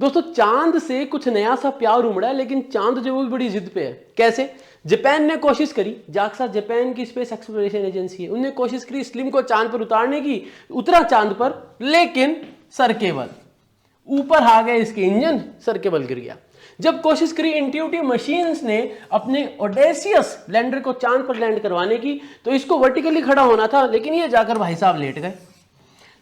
दोस्तों चांद से कुछ नया सा प्यार उमड़ा है, लेकिन चांद जो वो भी बड़ी जिद पे है। कैसे? जापान ने कोशिश करी, जाक्सा जापान की स्पेस एक्सप्लोरेशन एजेंसी है, उन्होंने कोशिश करी स्लिम को चांद पर उतारने की, उतरा चांद पर, लेकिन सर केबल ऊपर आ गए, इसके इंजन, सर केबल गिर गया। जब कोशिश करी इंट्यूटिव मशीन्स ने अपने ऑडेसियस लैंडर को चांद पर लैंड करवाने की, तो इसको वर्टिकली खड़ा होना था, लेकिन ये जाकर भाई साहब लेट गए।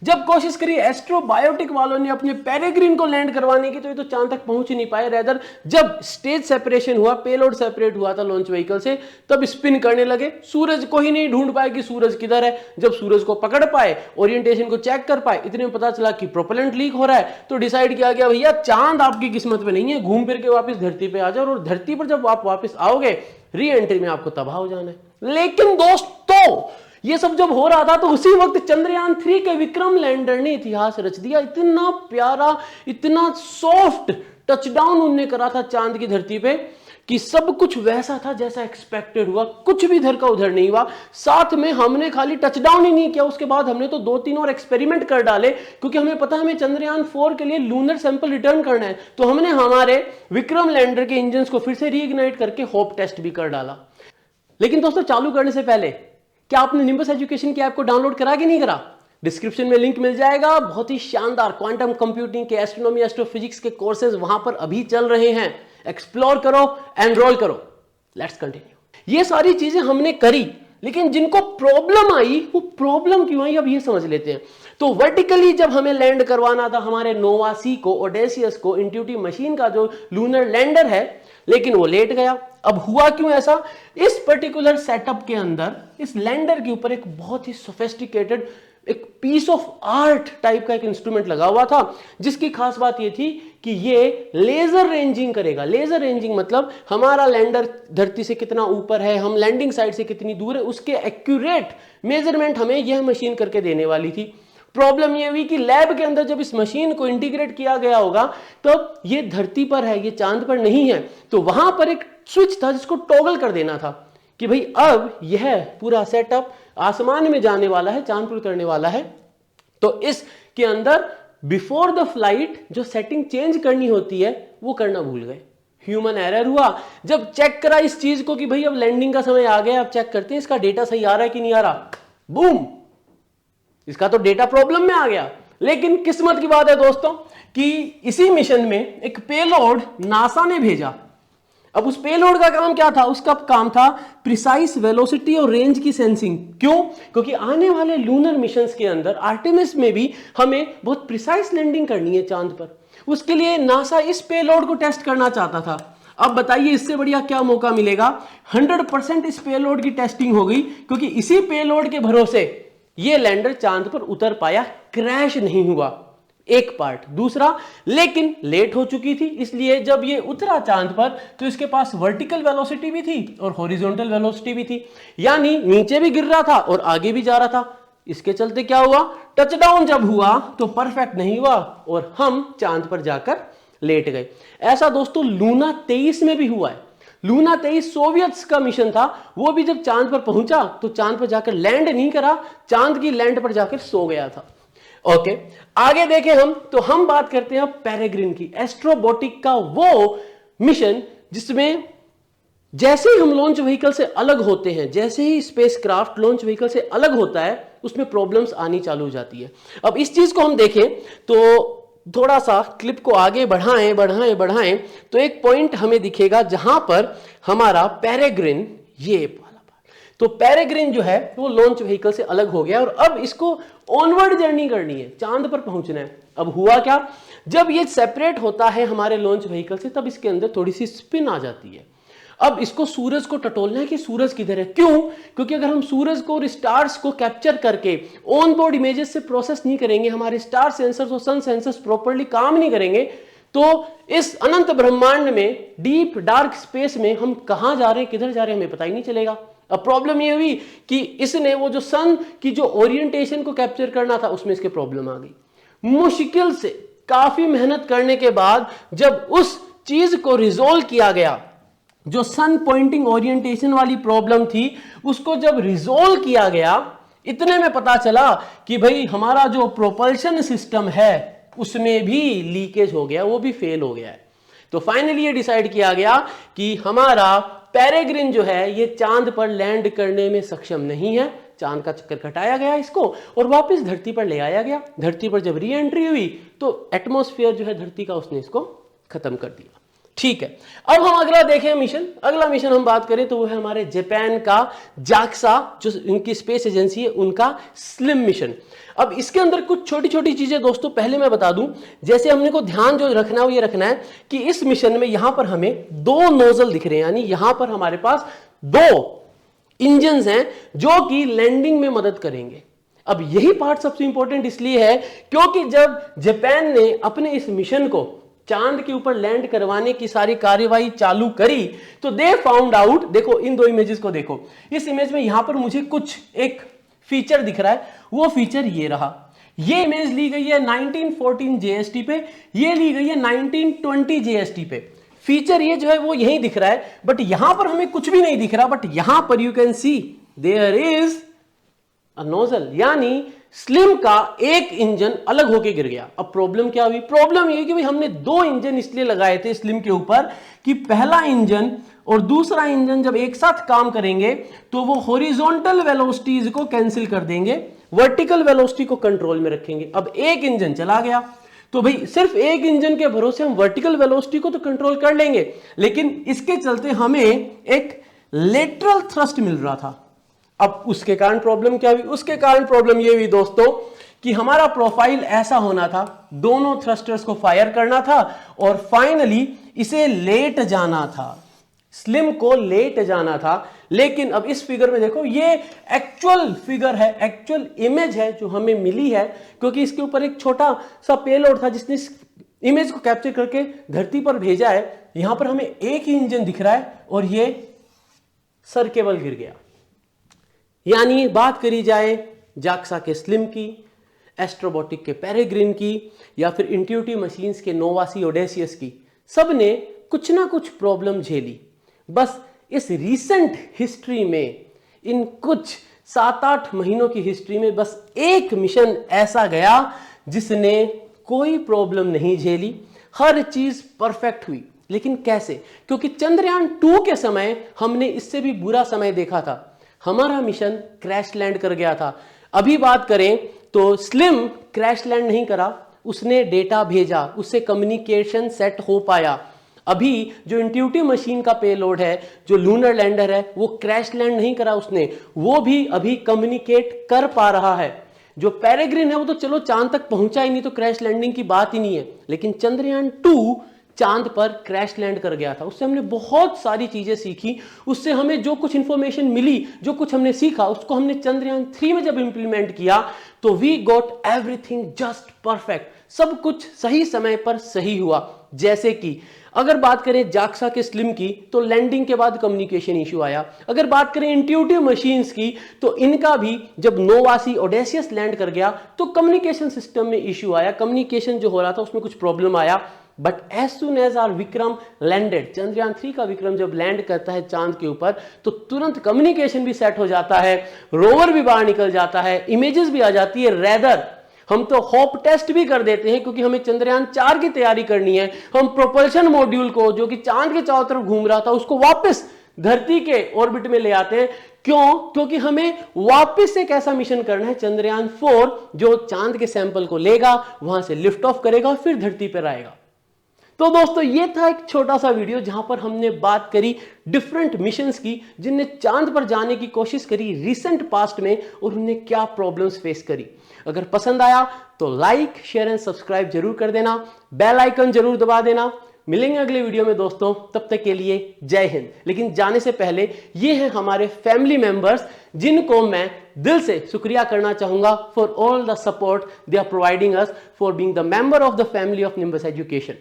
जब कोशिश करी एस्ट्रोबायोटिक वालों ने अपने पेरेग्रिन को लैंड करवाने की, तो ये तो चांद तक पहुंच ही नहीं पाए। रेदर जब स्टेज सेपरेशन हुआ, पेलोड सेपरेट हुआ था लॉन्च व्हीकल से, तब स्पिन करने लगे। सूरज को ही नहीं ढूंढ पाए कि सूरज किधर है। जब सूरज को पकड़ पाए, ओरिएंटेशन को चेक कर पाए, इतने में पता चला कि प्रोपेलेंट लीक हो रहा है, तो डिसाइड किया गया भैया चांद आपकी किस्मत में नहीं है, घूम फिर के वापस धरती पे आ जाओ, और धरती पर जब आप वापस आओगे री एंट्री में आपको तबाह हो जाना है। लेकिन दोस्तों ये सब जब हो रहा था, तो उसी वक्त चंद्रयान 3 के विक्रम लैंडर ने इतिहास रच दिया। इतना प्यारा, इतना सॉफ्ट टचडाउन उन्होंने करा था चांद की धरती पे कि सब कुछ वैसा था जैसा एक्सपेक्टेड हुआ, कुछ भी इधर का उधर नहीं हुआ। साथ में हमने खाली टचडाउन ही नहीं किया, उसके बाद हमने तो 2-3 और एक्सपेरिमेंट कर डाले, क्योंकि हमें पता है हमें चंद्रयान 4 के लिए लूनर सैंपल रिटर्न करना है। तो हमने हमारे विक्रम लैंडर के इंजन को फिर से रीइग्नाइट करके होप टेस्ट भी कर डाला। लेकिन दोस्तों चालू करने से पहले क्या आपने निम्बस एजुकेशन की ऐप को डाउनलोड करा कि नहीं करा? डिस्क्रिप्शन में लिंक मिल जाएगा। बहुत ही शानदार क्वांटम कंप्यूटिंग के, एस्ट्रोनॉमी, एस्ट्रोफिजिक्स के कोर्सेज वहां पर अभी चल रहे हैं। एक्सप्लोर करो, एनरोल करो। Let's continue. ये सारी चीजें हमने करी, लेकिन जिनको प्रॉब्लम आई, वो प्रॉब्लम क्यों आई अब ये समझ लेते हैं। तो वर्टिकली जब हमें लैंड करवाना था हमारे नोवा सी को, ओडेसियस को, इंट्यूटिव मशीन का जो लूनर लैंडर है, लेकिन वो लेट गया। अब हुआ क्यों ऐसा? इस पर्टिकुलर सेटअप के अंदर इस लैंडर के ऊपर एक बहुत ही सोफिस्टिकेटेड, एक पीस ऑफ आर्ट टाइप का एक इंस्ट्रूमेंट लगा हुआ था, जिसकी खास बात ये थी कि ये लेजर रेंजिंग करेगा। लेजर रेंजिंग मतलब हमारा लैंडर धरती से कितना ऊपर है, हम लैंडिंग साइट से कितनी दूर है, उसके एक्यूरेट मेजरमेंट हमें यह मशीन करके देने वाली थी। प्रॉब्लम यह हुई कि लैब के अंदर जब इस मशीन को इंटीग्रेट किया गया होगा, तो ये धरती पर है, ये चांद पर नहीं है। तो वहां पर एक स्विच था जिसको टॉगल कर देना था कि भाई अब यह पूरा सेटअप आसमान में जाने वाला है, चांद पर करने वाला है। तो इसके अंदर बिफोर द फ्लाइट जो सेटिंग चेंज करनी होती है वो करना भूल गए। ह्यूमन एरर हुआ। जब चेक करा इस चीज को कि भाई अब लैंडिंग का समय आ गया, अब चेक करते हैं इसका डेटा सही आ रहा है कि नहीं आ रहा, बूम, इसका तो डेटा प्रॉब्लम में आ गया। लेकिन किस्मत की बात है दोस्तों कि इसी मिशन में एक पेलोड नासा ने भेजा। अब उस पेलोड का काम क्या था? उसका काम था प्रिसाइज वेलोसिटी और रेंज की सेंसिंग। क्यों? क्योंकि आने वाले लूनर मिशंस के अंदर, आर्टेमिस में भी हमें बहुत प्रिसाइज लैंडिंग करनी है चांद पर। उसके लिए नासा इस पेलोड को टेस्ट करना चाहता था। अब बताइए इससे बढ़िया क्या मौका मिलेगा? 100% इस पेलोड की टेस्टिंग हो गई, क्योंकि इसी पेलोड के भरोसे ये लैंडर चांद पर उतर पाया, क्रैश नहीं हुआ। एक पार्ट। दूसरा, लेकिन लेट हो चुकी थी, इसलिए जब ये उतरा चांद पर तो इसके पास वर्टिकल वेलोसिटी भी थी और हॉरिजॉन्टल वेलोसिटी भी थी, यानी नीचे भी गिर रहा था और आगे भी जा रहा था। इसके चलते क्या हुआ? टचडाउन जब हुआ तो परफेक्ट नहीं हुआ और हम चांद पर जाकर लेट गए। ऐसा दोस्तों लूना 23 में भी हुआ है। लूना 23 सोवियत्स का मिशन था। वो भी जब चांद पर पहुंचा तो चांद पर जाकर लैंड नहीं करा, चांद की लैंड पर जाकर सो गया था। ओके, आगे देखें हम, तो हम बात करते हैं पेरेग्रिन की, एस्ट्रोबोटिक का वो मिशन जिसमें जैसे ही हम लॉन्च व्हीकल से अलग होते हैं, जैसे ही स्पेसक्राफ्ट लॉन्च व्हीकल से अलग होता है, उसमें प्रॉब्लम्स आनी चालू हो जाती है। अब इस चीज को हम देखें तो थोड़ा सा क्लिप को आगे बढ़ाएं तो एक पॉइंट हमें दिखेगा जहां पर हमारा पेरेग्रिन, ये वाला पार्ट, तो पेरेग्रिन जो है वो लॉन्च व्हीकल से अलग हो गया और अब इसको ऑनवर्ड जर्नी करनी है, चांद पर पहुंचना है। अब हुआ क्या? जब ये सेपरेट होता है हमारे लॉन्च व्हीकल से, तब इसके अंदर थोड़ी सी स्पिन आ जाती है। अब इसको सूरज को टटोलना है कि सूरज किधर है। क्यों? क्योंकि अगर हम सूरज को और स्टार्स को कैप्चर करके ऑन बोर्ड इमेजेस से प्रोसेस नहीं करेंगे, हमारे स्टार सेंसर्स और सन सेंसर्स प्रॉपर्ली काम नहीं करेंगे, तो इस अनंत ब्रह्मांड में, डीप डार्क स्पेस में हम कहां जा रहे हैं, किधर जा रहे हैं, हमें पता ही नहीं चलेगा। अब प्रॉब्लम ये हुई कि इसने वो जो सन की जो ओरिएंटेशन को कैप्चर करना था, उसमें इसके प्रॉब्लम आ गई। मुश्किल से काफी मेहनत करने के बाद जब उस चीज को रिजोल्व किया गया, जो सन पॉइंटिंग ओरिएंटेशन वाली प्रॉब्लम थी, उसको जब रिजोल्व किया गया, इतने में पता चला कि भाई हमारा जो प्रोपल्शन सिस्टम है उसमें भी लीकेज हो गया, वो भी फेल हो गया है। तो फाइनली ये डिसाइड किया गया कि हमारा पेरेग्रिन जो है ये चांद पर लैंड करने में सक्षम नहीं है। चांद का चक्कर कटाया गया इसको और वापस धरती पर ले आया गया। धरती पर जब री एंट्री हुई तो एटमॉस्फेयर जो है धरती का उसने इसको खत्म कर दिया। ठीक है, अब हम अगला देखें मिशन। अगला मिशन हम बात करें तो वो है हमारे जापान का जाक्सा, जो इनकी स्पेस एजेंसी है, उनका स्लिम मिशन। अब इसके अंदर कुछ छोटी छोटी चीजें दोस्तों पहले मैं बता दूं, जैसे हमने को ध्यान जो रखना है वो ये रखना है कि इस मिशन में यहां पर हमें 2 नोजल दिख रहे हैं, यानी यहां पर हमारे पास 2 इंजन्स हैं जो कि लैंडिंग में मदद करेंगे। अब यही पार्ट सबसे इंपॉर्टेंट इसलिए है क्योंकि जब जापान ने अपने इस मिशन को चांद के ऊपर लैंड करवाने की सारी कार्यवाही चालू करी तो दे फाउंड आउट, देखो इन 2 इमेजेस को देखो, इस इमेज में यहां पर मुझे कुछ एक फीचर दिख रहा है, वो फीचर ये रहा। ये इमेज ली गई है 1914 JST पे, ये ली गई है 1920 JST पे। फीचर ये जो है वो यही दिख रहा है, बट यहां पर हमें कुछ भी नहीं दिख रहा, बट यहां पर you can see there is a nozzle, यानी स्लिम का एक इंजन अलग होके गिर गया। अब प्रॉब्लम क्या हुई? प्रॉब्लम ये कि भाई हमने 2 इंजन इसलिए लगाए थे स्लिम के ऊपर कि पहला इंजन और दूसरा इंजन जब एक साथ काम करेंगे तो वो हॉरिजॉन्टल वेलोसिटीज को कैंसिल कर देंगे, वर्टिकल वेलोसिटी को कंट्रोल में रखेंगे। अब एक इंजन चला गया तो भाई सिर्फ एक इंजन के भरोसे हम वर्टिकल वेलोसिटी को तो कंट्रोल कर लेंगे, लेकिन इसके चलते हमें एक लेटरल थ्रस्ट मिल रहा था। अब उसके कारण प्रॉब्लम क्या हुई? उसके कारण प्रॉब्लम ये हुई दोस्तों कि हमारा प्रोफाइल ऐसा होना था, दोनों थ्रस्टर्स को फायर करना था और फाइनली इसे लेट जाना था, स्लिम को लेट जाना था। लेकिन अब इस फिगर में देखो, ये एक्चुअल फिगर है, एक्चुअल इमेज है जो हमें मिली है, क्योंकि इसके ऊपर एक छोटा सा पेलोड था जिसने इस इमेज को कैप्चर करके धरती पर भेजा है। यहां पर हमें एक ही इंजन दिख रहा है और ये सर केबल गिर गया। यानी बात करी जाए जाक्सा के स्लिम की, एस्ट्रोबॉटिक के पेरेग्रिन की, या फिर इंट्यूटिव मशीन्स के नोवासी ओडेसियस की, सब ने कुछ ना कुछ प्रॉब्लम झेली। बस इस रीसेंट हिस्ट्री में, इन कुछ 7-8 महीनों की हिस्ट्री में बस एक मिशन ऐसा गया जिसने कोई प्रॉब्लम नहीं झेली, हर चीज परफेक्ट हुई। लेकिन कैसे? क्योंकि चंद्रयान 2 के समय हमने इससे भी बुरा समय देखा था, हमारा मिशन क्रैश लैंड कर गया था। अभी बात करें तो स्लिम क्रैश लैंड नहीं करा, उसने डेटा भेजा, उससे कम्युनिकेशन सेट हो पाया। अभी जो इंट्यूटिव मशीन का पेलोड है, जो लूनर लैंडर है, वो क्रैश लैंड नहीं करा उसने, वो भी अभी कम्युनिकेट कर पा रहा है। जो पेरेग्रिन है वो तो चलो चांद तक पहुंचा ही नहीं, तो क्रैश लैंडिंग की बात ही नहीं है। लेकिन चंद्रयान 2 चांद पर क्रैश लैंड कर गया था, उससे हमने बहुत सारी चीजें सीखी, उससे हमें जो कुछ इंफॉर्मेशन मिली, जो कुछ हमने सीखा, उसको हमने चंद्रयान 3 में जब इंप्लीमेंट किया तो we got everything just perfect, सब कुछ सही समय पर सही हुआ। जैसे कि अगर बात करें जाक्सा के स्लिम की तो लैंडिंग के बाद कम्युनिकेशन इशू आया। अगर बात करें इंट्यूटिव मशीन्स की तो इनका भी जब नोवासी ओडेसियस लैंड कर गया तो कम्युनिकेशन सिस्टम में इशू आया, कम्युनिकेशन जो हो रहा था उसमें कुछ प्रॉब्लम आया। But as soon as our Vikram landed, Chandrayaan 3 का विक्रम जब लैंड करता है चांद के ऊपर तो तुरंत कम्युनिकेशन भी सेट हो जाता है, रोवर भी बाहर निकल जाता है, इमेजेस भी आ जाती है। रेदर हम तो होप टेस्ट भी कर देते हैं क्योंकि हमें चंद्रयान 4 की तैयारी करनी है। हम प्रोपल्शन मॉड्यूल को जो कि चांद के चारों तरफ घूम रहा था उसको वापस धरती के ऑर्बिट में ले आते हैं। क्यों? क्योंकि हमें वापस एक ऐसा मिशन करना है चंद्रयान 4 जो चांद के सैंपल को लेगा, वहां से लिफ्ट ऑफ करेगा, फिर धरती पर आएगा। तो दोस्तों ये था एक छोटा सा वीडियो जहां पर हमने बात करी डिफरेंट मिशंस की जिनने चांद पर जाने की कोशिश करी रिसेंट पास्ट में और उन्होंने क्या प्रॉब्लम्स फेस करी। अगर पसंद आया तो लाइक, शेयर एंड सब्सक्राइब जरूर कर देना, बेल आइकन जरूर दबा देना। मिलेंगे अगले वीडियो में दोस्तों, तब तक के लिए जय हिंद। लेकिन जाने से पहले ये हैं हमारे फैमिली मेंबर्स जिनको मैं दिल से शुक्रिया करना चाहूंगा for all the support they are providing us for being the member of the family of Nimbus education.